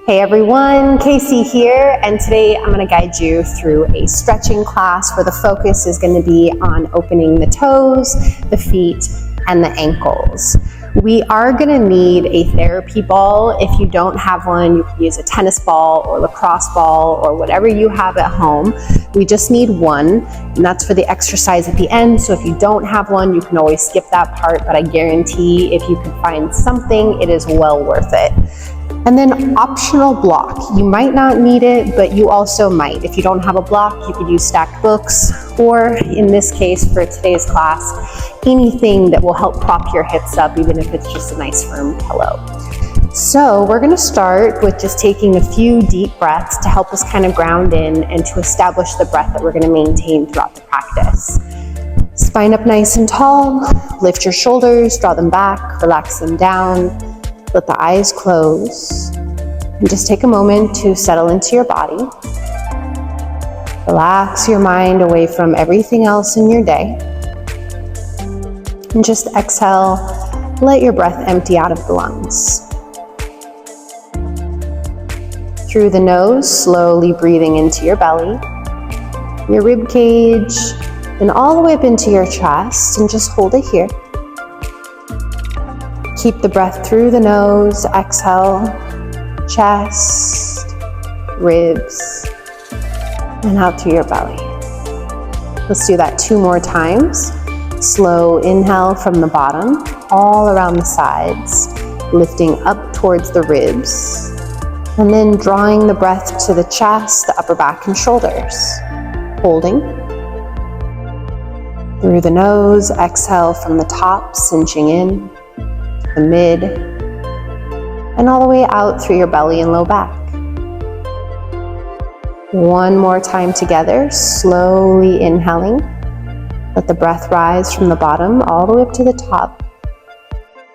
Hey everyone, Kaycie here, and today I'm going to guide you through a stretching class where the focus is going to be on opening the toes, the feet, and the ankles. We are going to need a therapy ball. If you don't have one, you can use a tennis ball or lacrosse ball or whatever you have at home. We just need one, and that's for the exercise at the end. So if you don't have one, you can always skip that part, but I guarantee if you can find something, it is well worth it. And then optional block. You might not need it, but you also might. If you don't have a block, you could use stacked books, or in this case, for today's class, anything that will help prop your hips up, even if it's just a nice firm pillow. So we're gonna start with just taking a few deep breaths to help us kind of ground in and to establish the breath that we're gonna maintain throughout the practice. Spine up nice and tall, lift your shoulders, draw them back, relax them down. Let the eyes close and just take a moment to settle into your body. Relax your mind away from everything else in your day. And just exhale, let your breath empty out of the lungs. Through the nose, slowly breathing into your belly, your rib cage, and all the way up into your chest, and just hold it here. Keep the breath through the nose, exhale, chest, ribs, and out through your belly. Let's do that 2 more times. Slow inhale from the bottom, all around the sides, lifting up towards the ribs, and then drawing the breath to the chest, the upper back, and shoulders. Holding. Through the nose, exhale from the top, cinching in. The mid, and all the way out through your belly and low back. 1 more time together, slowly inhaling. Let the breath rise from the bottom all the way up to the top.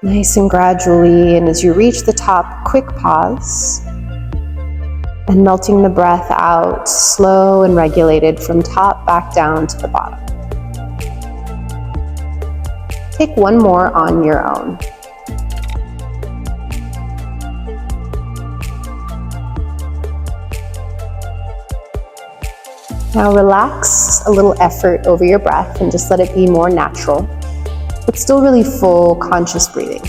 Nice and gradually, and as you reach the top, quick pause. And melting the breath out, slow and regulated from top back down to the bottom. Take 1 more on your own. Now relax a little effort over your breath and just let it be more natural, but still really full, conscious breathing.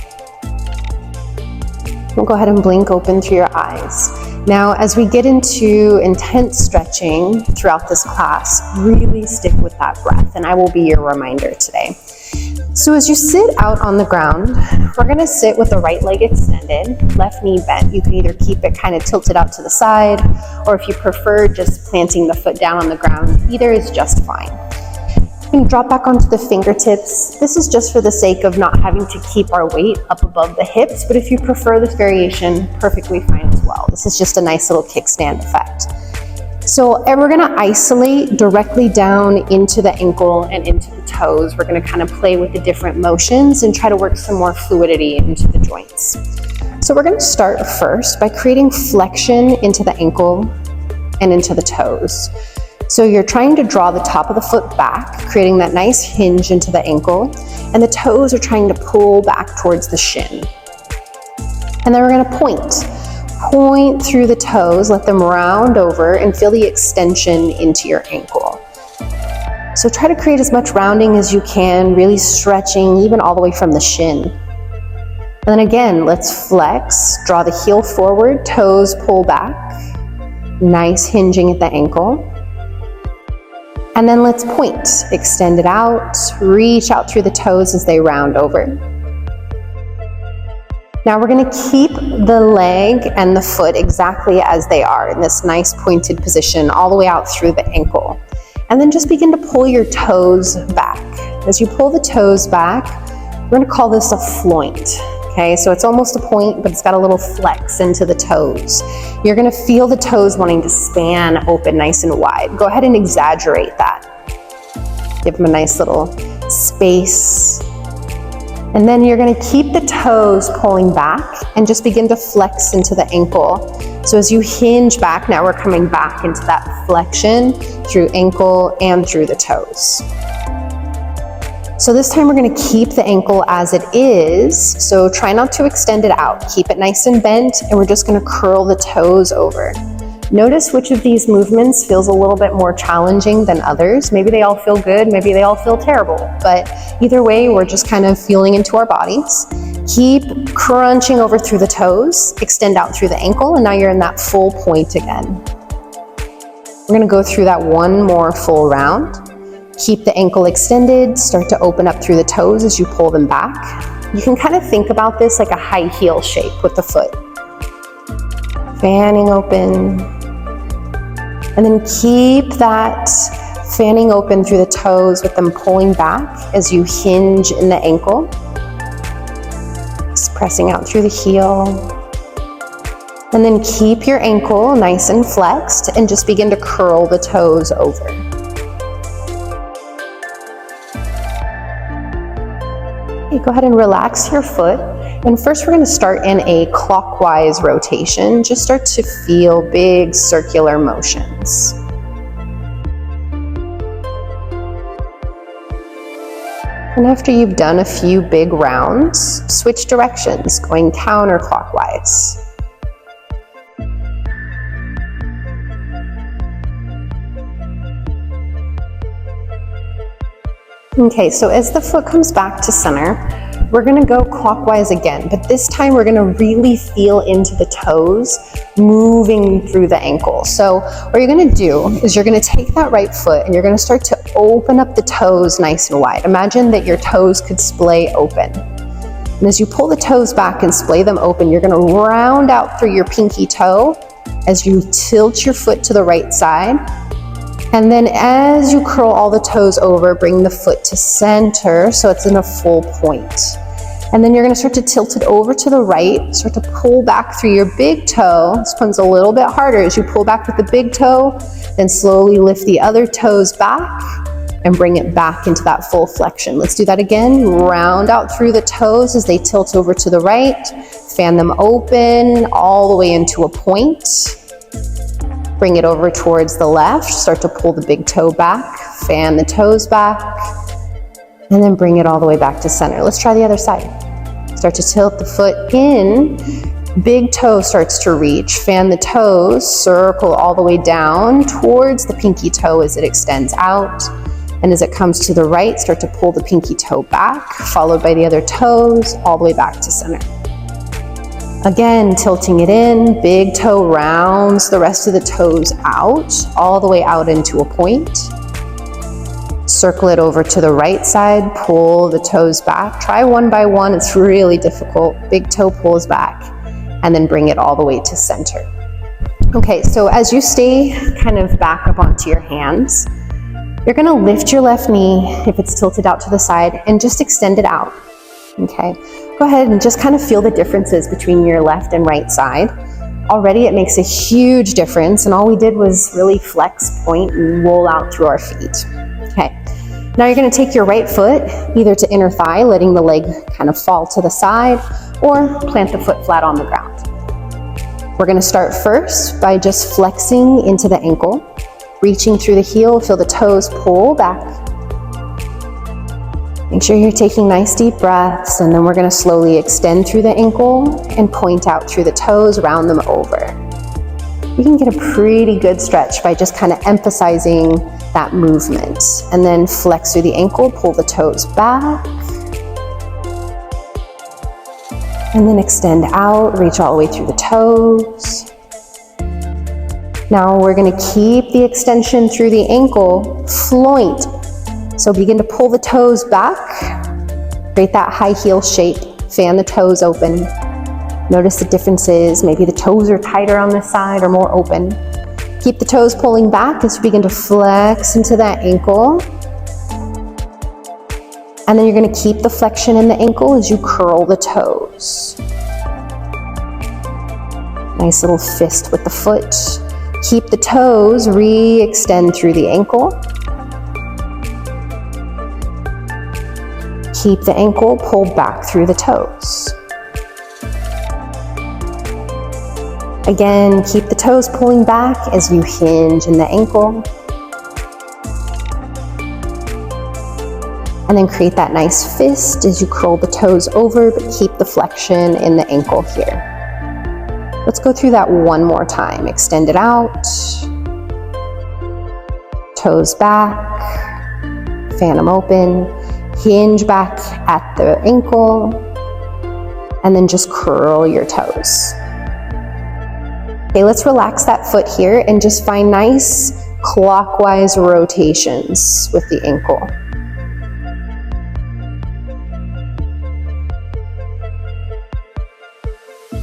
We'll go ahead and blink open through your eyes. Now, as we get into intense stretching throughout this class, really stick with that breath, and I will be your reminder today. So as you sit out on the ground, we're gonna sit with the right leg extended, left knee bent. You can either keep it kind of tilted out to the side, or if you prefer, just planting the foot down on the ground. Either is just fine. You can drop back onto the fingertips. This is just for the sake of not having to keep our weight up above the hips, but if you prefer this variation, perfectly fine as well. This is just a nice little kickstand effect. So we're gonna isolate directly down into the ankle and into the toes. We're gonna kind of play with the different motions and try to work some more fluidity into the joints. So we're gonna start first by creating flexion into the ankle and into the toes. So you're trying to draw the top of the foot back, creating that nice hinge into the ankle, and the toes are trying to pull back towards the shin. And then we're gonna point through the toes, let them round over, and feel the extension into your ankle. So try to create as much rounding as you can, really stretching even all the way from the shin. And then again, let's flex, draw the heel forward, toes pull back, nice hinging at the ankle. And then let's point, extend it out, reach out through the toes as they round over. Now we're gonna keep the leg and the foot exactly as they are in this nice pointed position all the way out through the ankle. And then just begin to pull your toes back. As you pull the toes back, we're gonna call this a floint. Okay, so it's almost a point, but it's got a little flex into the toes. You're gonna feel the toes wanting to span open nice and wide. Go ahead and exaggerate that. Give them a nice little space. And then you're gonna keep the toes pulling back and just begin to flex into the ankle. So as you hinge back, now we're coming back into that flexion through ankle and through the toes. So this time we're gonna keep the ankle as it is. So try not to extend it out. Keep it nice and bent, and we're just gonna curl the toes over. Notice which of these movements feels a little bit more challenging than others. Maybe they all feel good, maybe they all feel terrible, but either way, we're just kind of feeling into our bodies. Keep crunching over through the toes, extend out through the ankle, and now you're in that full point again. We're gonna go through that one more full round. Keep the ankle extended, start to open up through the toes as you pull them back. You can kind of think about this like a high heel shape with the foot. Fanning open. And then keep that fanning open through the toes with them pulling back as you hinge in the ankle. Just pressing out through the heel. And then keep your ankle nice and flexed and just begin to curl the toes over. Okay, go ahead and relax your foot. And first we're going to start in a clockwise rotation. Just start to feel big circular motions. And after you've done a few big rounds, switch directions, going counterclockwise. Okay, so as the foot comes back to center, we're gonna go clockwise again, but this time we're gonna really feel into the toes moving through the ankle. So what you're gonna do is you're gonna take that right foot and you're gonna start to open up the toes nice and wide. Imagine that your toes could splay open. And as you pull the toes back and splay them open, you're gonna round out through your pinky toe as you tilt your foot to the right side. And then as you curl all the toes over, bring the foot to center so it's in a full point. And then you're gonna start to tilt it over to the right, start to pull back through your big toe. This one's a little bit harder. As you pull back with the big toe, then slowly lift the other toes back and bring it back into that full flexion. Let's do that again. Round out through the toes as they tilt over to the right, fan them open all the way into a point. Bring it over towards the left, start to pull the big toe back, fan the toes back, and then bring it all the way back to center. Let's try the other side. Start to tilt the foot in, big toe starts to reach, fan the toes, circle all the way down towards the pinky toe as it extends out. And as it comes to the right, start to pull the pinky toe back, followed by the other toes, all the way back to center. Again, tilting it in, big toe rounds the rest of the toes out, all the way out into a point. Circle it over to the right side, pull the toes back. Try one by one, it's really difficult. Big toe pulls back, and then bring it all the way to center. Okay, so as you stay kind of back up onto your hands, you're gonna lift your left knee, if it's tilted out to the side, and just extend it out, okay? Go ahead and just kind of feel the differences between your left and right side. Already it makes a huge difference, and all we did was really flex, point, and roll out through our feet. Okay, now you're gonna take your right foot either to inner thigh, letting the leg kind of fall to the side, or plant the foot flat on the ground. We're gonna start first by just flexing into the ankle, reaching through the heel, feel the toes pull back. Make sure you're taking nice deep breaths, and then we're gonna slowly extend through the ankle and point out through the toes, round them over. You can get a pretty good stretch by just kind of emphasizing that movement. And then flex through the ankle, pull the toes back. And then extend out, reach all the way through the toes. Now we're gonna keep the extension through the ankle, floint. So begin to pull the toes back, create that high heel shape, fan the toes open. Notice the differences, maybe the toes are tighter on this side or more open. Keep the toes pulling back as you begin to flex into that ankle. And then you're gonna keep the flexion in the ankle as you curl the toes. Nice little fist with the foot. Keep the toes, re-extend through the ankle. Keep the ankle pulled back through the toes. Again, keep the toes pulling back as you hinge in the ankle. And then create that nice fist as you curl the toes over, but keep the flexion in the ankle here. Let's go through that one more time. Extend it out, toes back, fan them open, hinge back at the ankle, and then just curl your toes. Okay, let's relax that foot here and just find nice clockwise rotations with the ankle.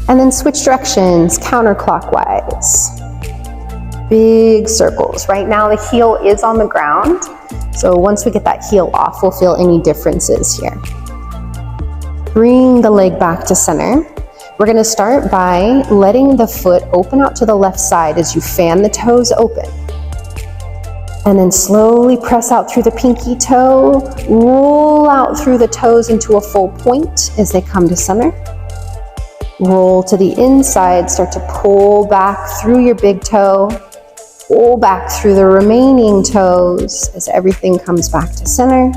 And then switch directions, counterclockwise. Big circles. Right now the heel is on the ground, so once we get that heel off, we'll feel any differences here. Bring the leg back to center. We're gonna start by letting the foot open out to the left side as you fan the toes open. And then slowly press out through the pinky toe, roll out through the toes into a full point as they come to center. Roll to the inside, start to pull back through your big toe, pull back through the remaining toes as everything comes back to center.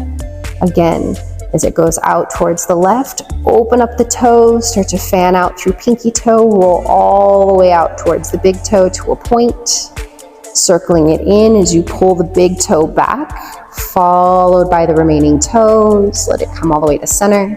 Again, as it goes out towards the left, open up the toes, start to fan out through pinky toe, roll all the way out towards the big toe to a point, circling it in as you pull the big toe back, followed by the remaining toes. Let it come all the way to center.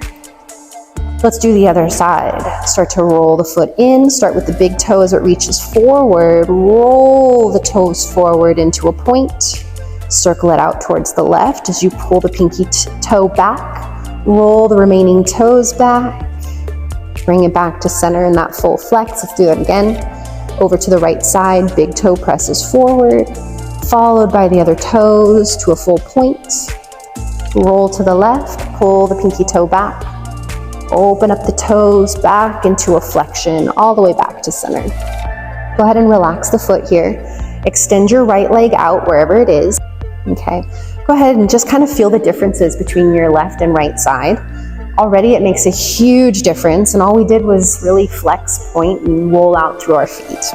Let's do the other side. Start to roll the foot in, start with the big toe as it reaches forward, roll the toes forward into a point, circle it out towards the left as you pull the pinky toe back, roll the remaining toes back, bring it back to center in that full flex. Let's do that again. Over to the right side, big toe presses forward, followed by the other toes to a full point, roll to the left, pull the pinky toe back, open up the toes back into a flexion all the way back to center. Go ahead and relax the foot here. Extend your right leg out wherever it is. Okay, go ahead and just kind of feel the differences between your left and right side. Already it makes a huge difference, and all we did was really flex, point, and roll out through our feet.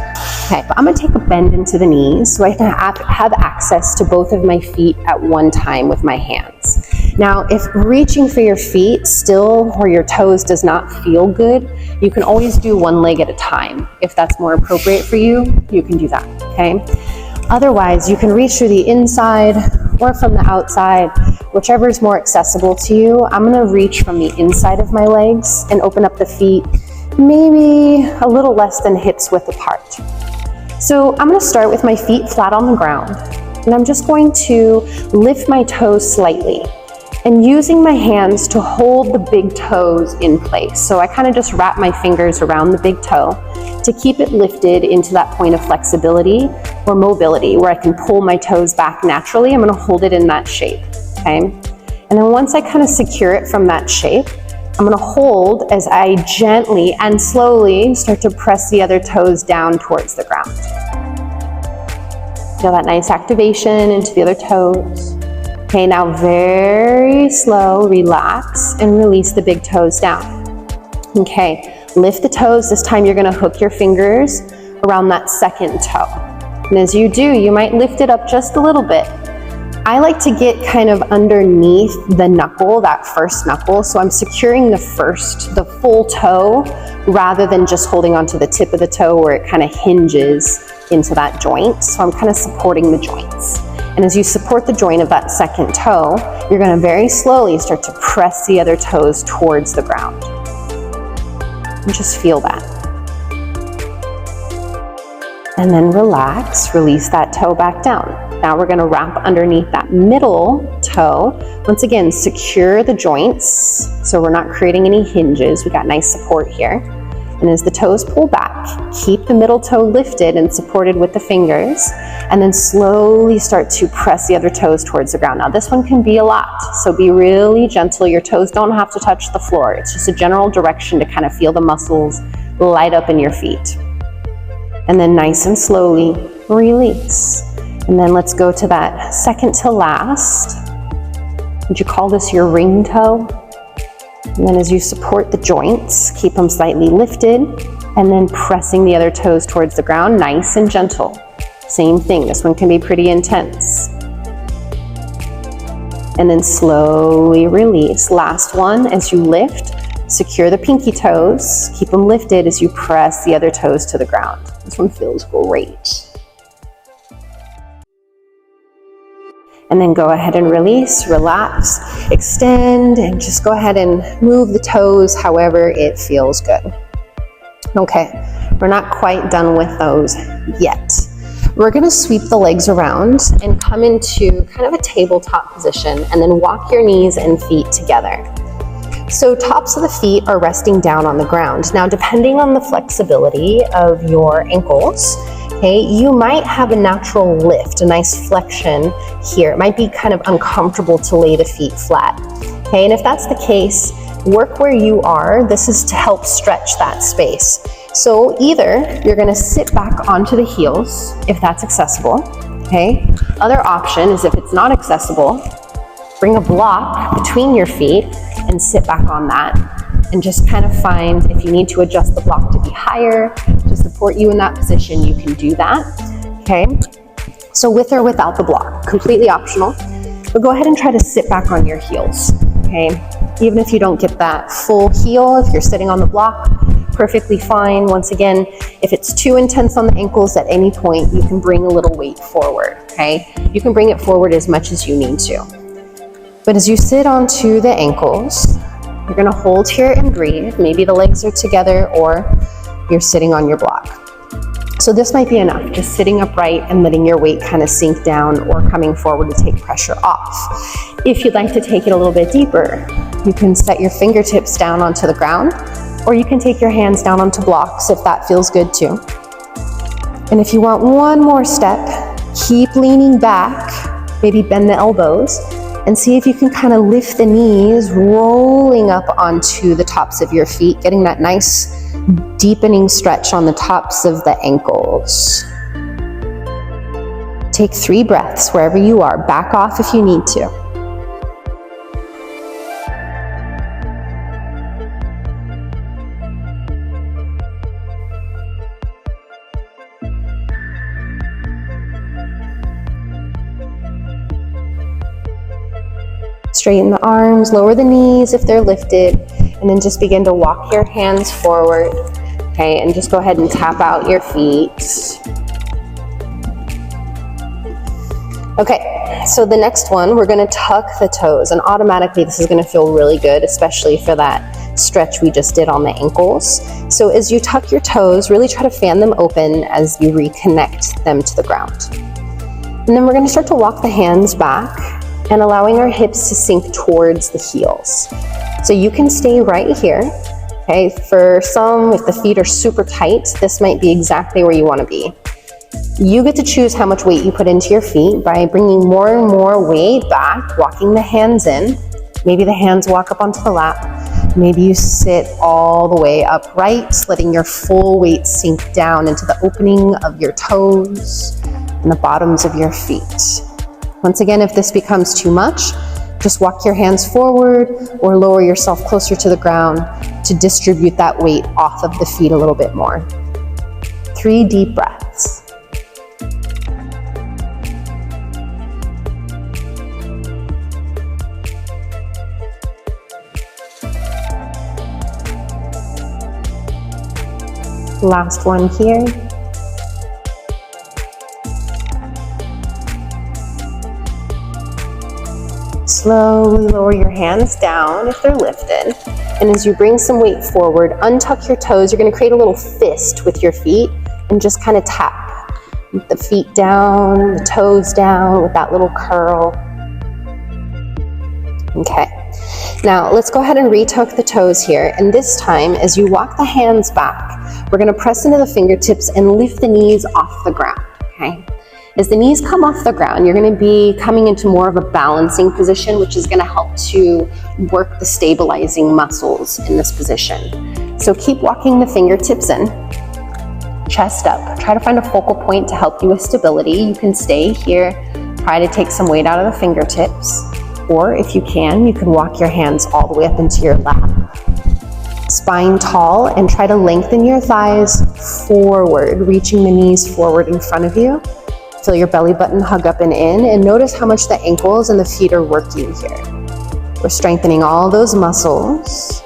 Okay, but I'm gonna take a bend into the knees so I can have access to both of my feet at one time with my hands. Now, if reaching for your feet still or your toes does not feel good, you can always do one leg at a time. If that's more appropriate for you, you can do that, okay? Otherwise, you can reach through the inside or from the outside, whichever is more accessible to you. I'm gonna reach from the inside of my legs and open up the feet, maybe a little less than hips width apart. So I'm gonna start with my feet flat on the ground, and I'm just going to lift my toes slightly and using my hands to hold the big toes in place. So I kind of just wrap my fingers around the big toe to keep it lifted into that point of flexibility or mobility where I can pull my toes back naturally. I'm gonna hold it in that shape, okay? And then once I kind of secure it from that shape, I'm gonna hold as I gently and slowly start to press the other toes down towards the ground. Feel that nice activation into the other toes. Okay, now very slow, relax and release the big toes down. Okay, lift the toes. This time you're gonna hook your fingers around that second toe. And as you do, you might lift it up just a little bit. I like to get kind of underneath the knuckle, that first knuckle. So I'm securing the full toe rather than just holding onto the tip of the toe where it kind of hinges into that joint. So I'm kind of supporting the joints. And as you support the joint of that second toe, you're gonna very slowly start to press the other toes towards the ground. And just feel that. And then relax, release that toe back down. Now we're gonna wrap underneath that middle toe. Once again, secure the joints so we're not creating any hinges. We got nice support here. And as the toes pull back, keep the middle toe lifted and supported with the fingers, and then slowly start to press the other toes towards the ground. Now this one can be a lot, so be really gentle. Your toes don't have to touch the floor. It's just a general direction to kind of feel the muscles light up in your feet. And then nice and slowly release. And then let's go to that second to last. Would you call this your ring toe? And then as you support the joints, keep them slightly lifted, and then pressing the other toes towards the ground, nice and gentle. Same thing, this one can be pretty intense. and then slowly release. Last one, as you lift, secure the pinky toes, keep them lifted as you press the other toes to the ground. This one feels great. And then go ahead and release, relax, extend, and just go ahead and move the toes however it feels good. Okay, we're not quite done with those yet. We're gonna sweep the legs around and come into kind of a tabletop position, and then walk your knees and feet together. So tops of the feet are resting down on the ground. Now, depending on the flexibility of your ankles, okay, you might have a natural lift, a nice flexion here. It might be kind of uncomfortable to lay the feet flat, okay? And if that's the case, work where you are. This is to help stretch that space. So either you're gonna sit back onto the heels, if that's accessible, okay? Other option is if it's not accessible, bring a block between your feet and sit back on that. And just kind of find, if you need to adjust the block to be higher, to support you in that position, you can do that, okay? So with or without the block, completely optional. But go ahead and try to sit back on your heels, okay? Even if you don't get that full heel, if you're sitting on the block, perfectly fine. Once again, if it's too intense on the ankles at any point, you can bring a little weight forward, okay? You can bring it forward as much as you need to. But as you sit onto the ankles, you're gonna hold here and breathe. Maybe the legs are together or you're sitting on your block. So this might be enough, just sitting upright and letting your weight kind of sink down or coming forward to take pressure off. If you'd like to take it a little bit deeper, you can set your fingertips down onto the ground, or you can take your hands down onto blocks if that feels good too. And if you want one more step, keep leaning back, maybe bend the elbows, and see if you can kind of lift the knees, rolling up onto the tops of your feet, getting that nice deepening stretch on the tops of the ankles. Take 3 breaths wherever you are. Back off if you need to. Straighten the arms, lower the knees if they're lifted, and then just begin to walk your hands forward, okay? And just go ahead and tap out your feet. Okay, so the next one, we're gonna tuck the toes, and automatically this is gonna feel really good, especially for that stretch we just did on the ankles. So as you tuck your toes, really try to fan them open as you reconnect them to the ground. And then we're gonna start to walk the hands back and allowing our hips to sink towards the heels. So you can stay right here, okay? For some, if the feet are super tight, this might be exactly where you wanna be. You get to choose how much weight you put into your feet by bringing more and more weight back, walking the hands in. Maybe the hands walk up onto the lap. Maybe you sit all the way upright, letting your full weight sink down into the opening of your toes and the bottoms of your feet. Once again, if this becomes too much, just walk your hands forward or lower yourself closer to the ground to distribute that weight off of the feet a little bit more. 3 deep breaths. Last one here. Slowly lower your hands down if they're lifted. And as you bring some weight forward, untuck your toes. You're gonna create a little fist with your feet and just kind of tap the feet down, the toes down with that little curl. Okay, now let's go ahead and retuck the toes here. And this time, as you walk the hands back, we're gonna press into the fingertips and lift the knees off the ground, okay? As the knees come off the ground, you're gonna be coming into more of a balancing position, which is gonna help to work the stabilizing muscles in this position. So keep walking the fingertips in, chest up. Try to find a focal point to help you with stability. You can stay here, try to take some weight out of the fingertips, or if you can walk your hands all the way up into your lap. Spine tall, and try to lengthen your thighs forward, reaching the knees forward in front of you. Feel your belly button hug up and in, and notice how much the ankles and the feet are working here. We're strengthening all those muscles.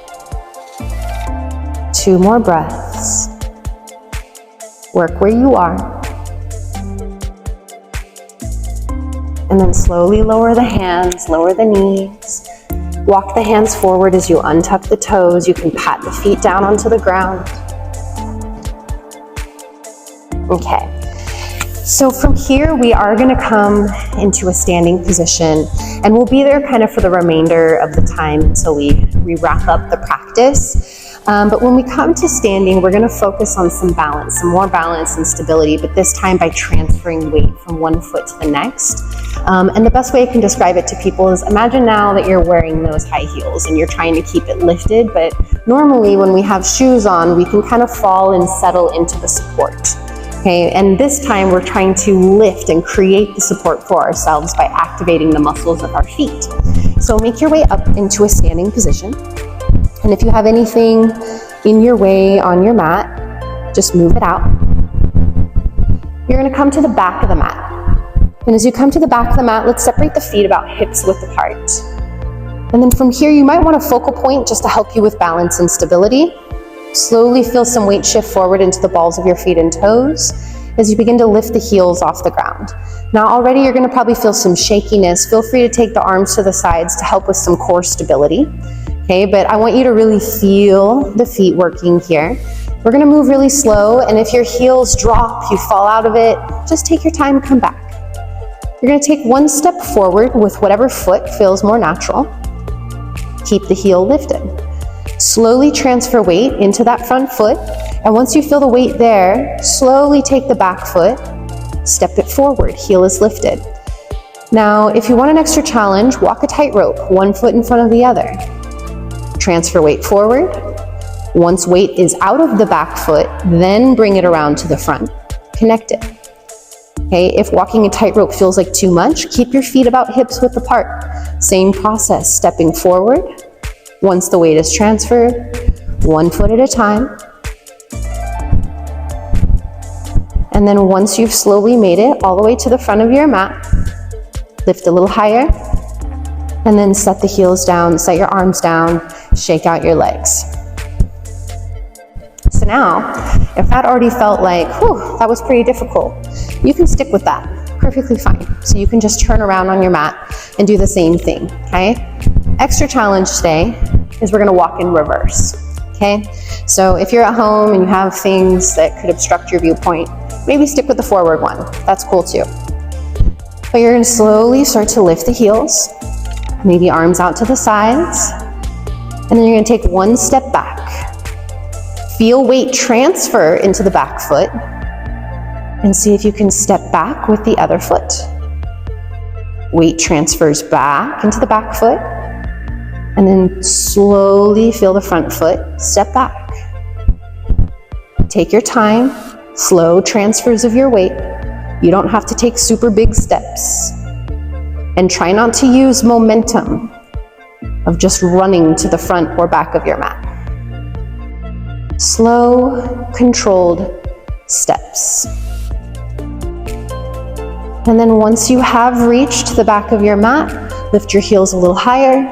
2 more breaths. Work where you are. And then slowly lower the hands, lower the knees. Walk the hands forward as you untuck the toes. You can pat the feet down onto the ground. Okay. So from here, we are going to come into a standing position, and we'll be there kind of for the remainder of the time until we wrap up the practice. But when we come to standing, we're going to focus on some balance, some more balance and stability, but this time by transferring weight from one foot to the next. And the best way I can describe it to people is, imagine now that you're wearing those high heels and you're trying to keep it lifted, but normally when we have shoes on, we can kind of fall and settle into the support. Okay, and this time we're trying to lift and create the support for ourselves by activating the muscles of our feet. So make your way up into a standing position. And if you have anything in your way on your mat, just move it out. You're going to come to the back of the mat. And as you come to the back of the mat, let's separate the feet about hips width apart. And then from here, you might want a focal point just to help you with balance and stability. Slowly feel some weight shift forward into the balls of your feet and toes as you begin to lift the heels off the ground. Now already you're going to probably feel some shakiness. Feel free to take the arms to the sides to help with some core stability. Okay, but I want you to really feel the feet working here. We're going to move really slow, and if your heels drop, you fall out of it, just take your time, come back. You're going to take one step forward with whatever foot feels more natural. Keep the heel lifted. Slowly transfer weight into that front foot, and once you feel the weight there, slowly take the back foot, step it forward, heel is lifted. Now, if you want an extra challenge, walk a tightrope, one foot in front of the other. Transfer weight forward. Once weight is out of the back foot, then bring it around to the front. Connect it. Okay, if walking a tightrope feels like too much, keep your feet about hips width apart. Same process, stepping forward. Once the weight is transferred, one foot at a time. And then once you've slowly made it all the way to the front of your mat, lift a little higher, and then set the heels down, set your arms down, shake out your legs. So now, if that already felt like, whew, that was pretty difficult, you can stick with that, perfectly fine. So you can just turn around on your mat and do the same thing, okay? Extra challenge today is we're gonna walk in reverse, okay? So if you're at home and you have things that could obstruct your viewpoint, maybe stick with the forward one, that's cool too. But you're gonna slowly start to lift the heels, maybe arms out to the sides, and then you're gonna take one step back. Feel weight transfer into the back foot, and see if you can step back with the other foot. Weight transfers back into the back foot, and then slowly feel the front foot, step back. Take your time, slow transfers of your weight. You don't have to take super big steps. And try not to use momentum of just running to the front or back of your mat. Slow, controlled steps. And then once you have reached the back of your mat, lift your heels a little higher,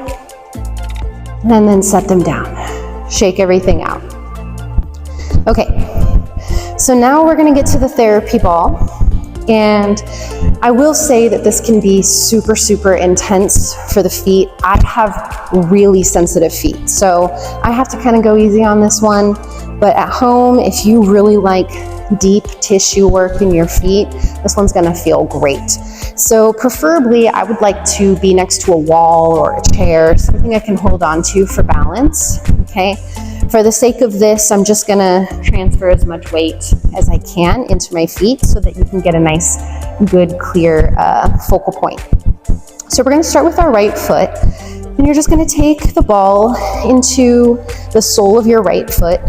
and then set them down. Shake everything out. Okay, so now we're gonna get to the therapy ball. And I will say that this can be super, super intense for the feet. I have really sensitive feet, so I have to kind of go easy on this one. But at home, if you really like deep tissue work in your feet, this one's gonna feel great. So preferably, I would like to be next to a wall or a chair, something I can hold on to for balance, okay? For the sake of this, I'm just gonna transfer as much weight as I can into my feet so that you can get a nice, good, clear focal point. So we're gonna start with our right foot, and you're just gonna take the ball into the sole of your right foot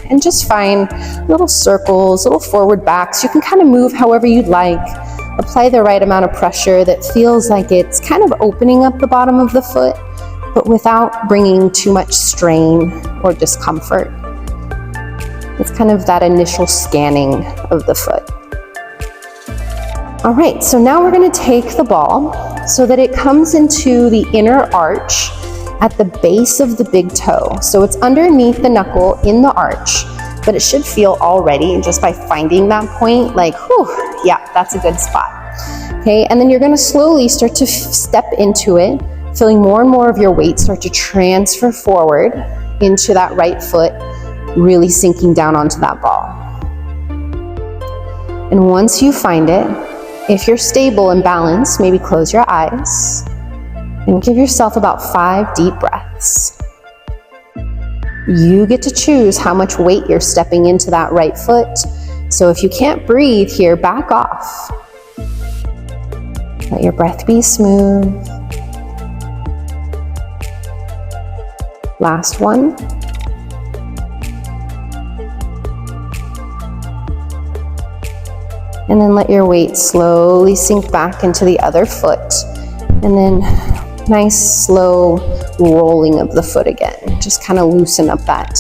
and just find little circles, little forward backs. You can kind of move however you'd like. Apply the right amount of pressure that feels like it's kind of opening up the bottom of the foot, but without bringing too much strain or discomfort. It's kind of that initial scanning of the foot. All right, so now we're gonna take the ball so that it comes into the inner arch at the base of the big toe. So it's underneath the knuckle in the arch, but it should feel already just by finding that point, like, whew, yeah, that's a good spot. Okay, and then you're gonna slowly start to step into it, feeling more and more of your weight start to transfer forward into that right foot, really sinking down onto that ball. And once you find it, if you're stable and balanced, maybe close your eyes and give yourself about 5 deep breaths. You get to choose how much weight you're stepping into that right foot. So if you can't breathe here, back off. Let your breath be smooth. Last one. And then let your weight slowly sink back into the other foot. And then nice slow rolling of the foot again. Just kind of loosen up that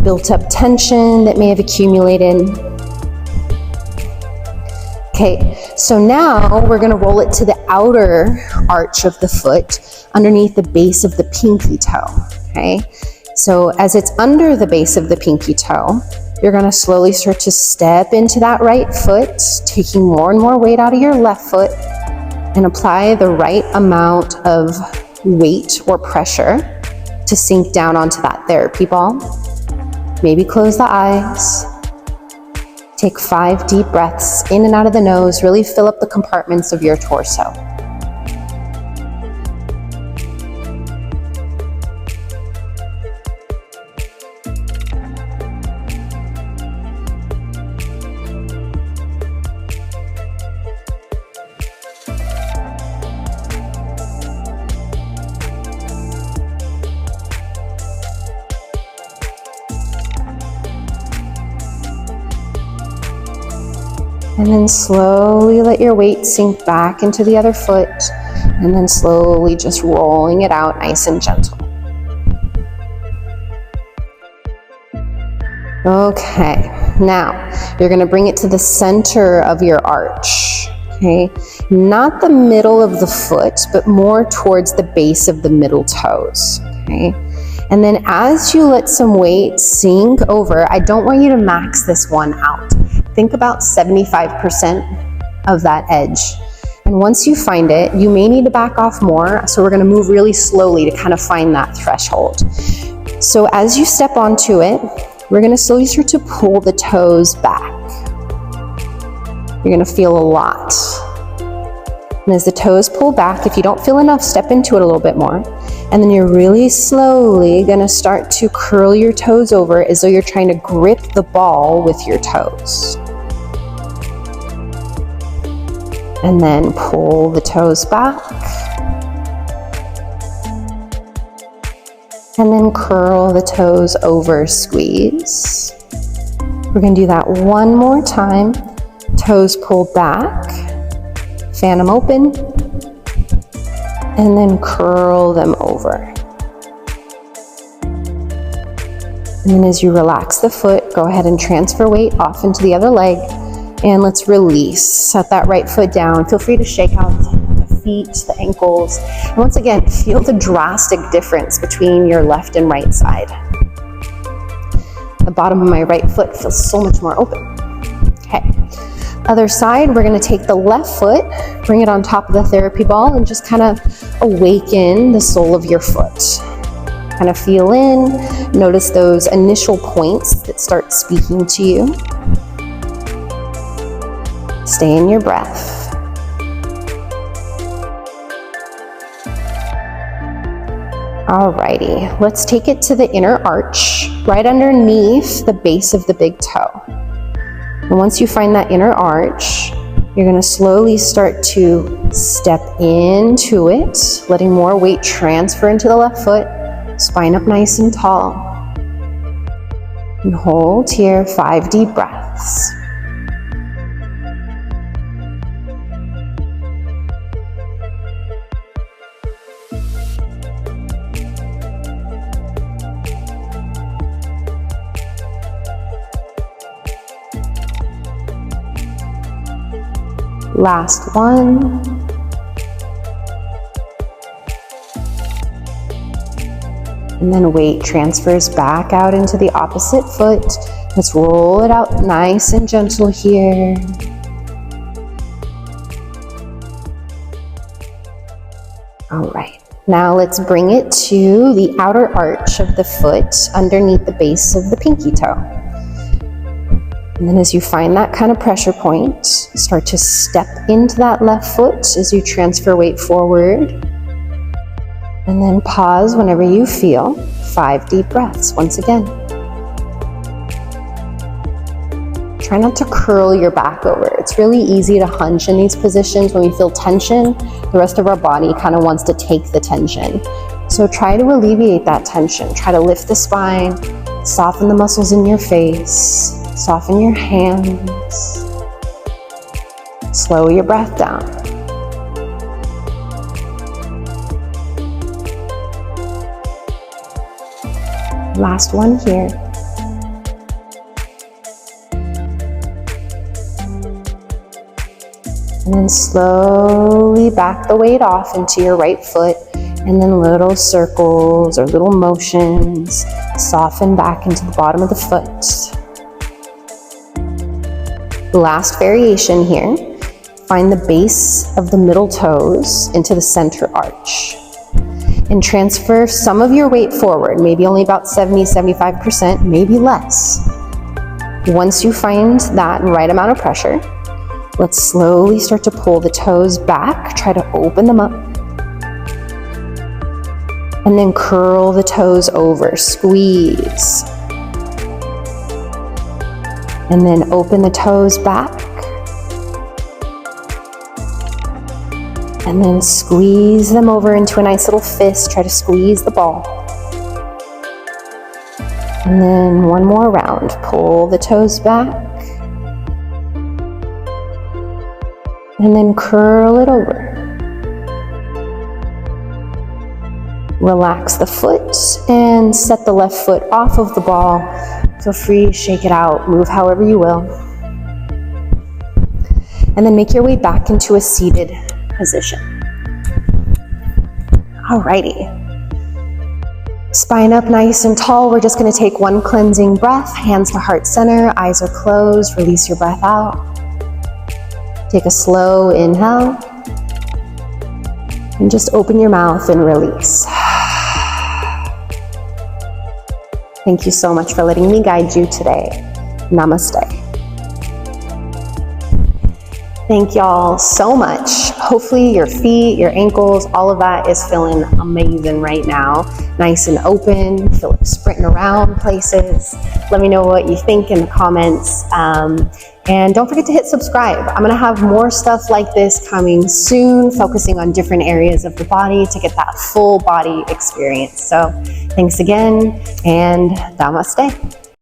built up tension that may have accumulated. Okay, so now we're gonna roll it to the outer arch of the foot underneath the base of the pinky toe, okay? So as it's under the base of the pinky toe, you're gonna slowly start to step into that right foot, taking more and more weight out of your left foot, and apply the right amount of weight or pressure to sink down onto that therapy ball. Maybe close the eyes. Take 5 deep breaths in and out of the nose, really fill up the compartments of your torso. And then slowly let your weight sink back into the other foot, and then slowly just rolling it out nice and gentle. Okay, now you're gonna bring it to the center of your arch, okay? Not the middle of the foot, but more towards the base of the middle toes, okay? And then as you let some weight sink over, I don't want you to max this one out. Think about 75% of that edge. And once you find it, you may need to back off more. So we're gonna move really slowly to kind of find that threshold. So as you step onto it, we're gonna slowly start to pull the toes back. You're gonna feel a lot. And as the toes pull back, if you don't feel enough, step into it a little bit more. And then you're really slowly gonna start to curl your toes over as though you're trying to grip the ball with your toes. And then pull the toes back. And then curl the toes over, squeeze. We're gonna do that one more time. Toes pull back, fan them open, and then curl them over. And then as you relax the foot, go ahead and transfer weight off into the other leg, and let's release. Set that right foot down. Feel free to shake out the feet, the ankles. And once again, feel the drastic difference between your left and right side. The bottom of my right foot feels so much more open. Okay. Other side, we're gonna take the left foot, bring it on top of the therapy ball, and just kind of awaken the sole of your foot. Kind of feel in, notice those initial points that start speaking to you. Stay in your breath. Alrighty, let's take it to the inner arch, right underneath the base of the big toe. And once you find that inner arch, you're gonna slowly start to step into it, letting more weight transfer into the left foot, spine up nice and tall. And hold here, 5 deep breaths. Last one. And then weight transfers back out into the opposite foot. Let's roll it out nice and gentle here. All right, now let's bring it to the outer arch of the foot underneath the base of the pinky toe. And then as you find that kind of pressure point, start to step into that left foot as you transfer weight forward. And then pause whenever you feel. 5 deep breaths once again. Try not to curl your back over. It's really easy to hunch in these positions when we feel tension. The rest of our body kind of wants to take the tension. So try to alleviate that tension. Try to lift the spine, soften the muscles in your face, soften your hands. Slow your breath down. Last one here. And then slowly back the weight off into your right foot, and then little circles or little motions. Soften back into the bottom of the foot. Last variation here. Find the base of the middle toes into the center arch. And transfer some of your weight forward, maybe only about 70-75%, maybe less. Once you find that right amount of pressure, let's slowly start to pull the toes back, try to open them up. And then curl the toes over, squeeze. And then open the toes back. And then squeeze them over into a nice little fist. Try to squeeze the ball. And then one more round. Pull the toes back. And then curl it over. Relax the foot and set the left foot off of the ball. Feel free to shake it out. Move however you will. And then make your way back into a seated position. Alrighty. Spine up nice and tall. We're just going to take one cleansing breath. Hands to heart center. Eyes are closed. Release your breath out. Take a slow inhale. And just open your mouth and release. Thank you so much for letting me guide you today. Namaste. Thank y'all so much. Hopefully your feet, your ankles, all of that is feeling amazing right now. Nice and open, feel like sprinting around places. Let me know what you think in the comments. And don't forget to hit subscribe. I'm gonna have more stuff like this coming soon, focusing on different areas of the body to get that full body experience. So thanks again, and namaste.